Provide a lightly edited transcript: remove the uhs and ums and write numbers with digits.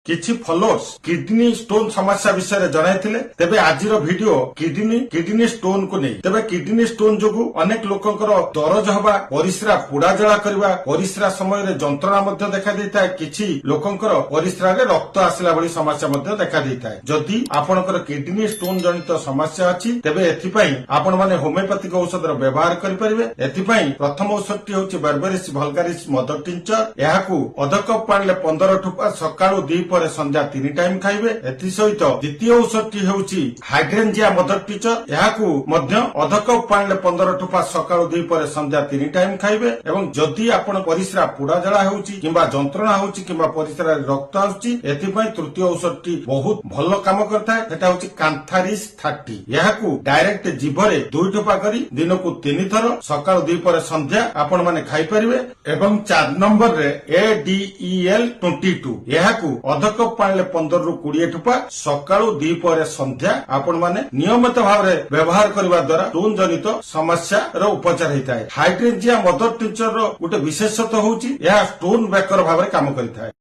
किछि followers kidney stone समस्या विषय जणाइथिले तेबे आजिर वीडियो किडनी स्टोन को नहीं तेबे किडनी स्टोन जोगु अनेक लोकंकर दरज हवा परिस्रा पुड़ा जला करबा परिस्रा समय रे जंत्रणा मध्ये देखा देता है किछि लोकंकर परिस्रा रे रक्त आसिला भली समस्या मध्ये देखा देता है जदि आपनकर किडनी स्टोन जनित समस्या अछि तेबे एथिपई आपण माने होमियोपैथिक औषधर व्यवहार करि परिबे एथिपई प्रथम औषधटी होछि बर्बेरिस वल्गारिस मदर टिंचर एहाकू अध कप पानी 15 ठोपा सकाळू 2 पर संध्या 3 टाइम खाइबे एथि सहित द्वितीय औषधटी होछि हाइड्रेंजिया मदर टिंचर एहाकू मध्य अध कप पानी 15 ठोपा सकाळू 2 पर संध्या 3 टाइम खाइबे एवं जदि आपण परिस्रा पुड़ा जळा होउछि किबा जंत्रणा होउछि किबा परिस्रा रक्त आउछि एथिपई तृतीय औषधटी बहुत भल काम करथाय सेटा होछि कांथारिस 30 एहाकू डायरेक्ट जीभरे 2 ठोपा करी दिनकू 3 थर सकाळू 2 पर संध्या आपण माने खाइ परिबे एवं 4 नंबर रे ADEL 22 एहाकू अध कप पानी 15 रु 20 ठोपा सकाळू 2 पर संध्या आपण माने नियमित भाव व्यवहार करबा द्वारा स्टोन जनित समस्या रो उपचार हेताय हाइड्रेंजिया मदर टिंचर रो गोटे विशेषत्व होउची यह स्टोन ब्रेकर भाव काम करिथाय।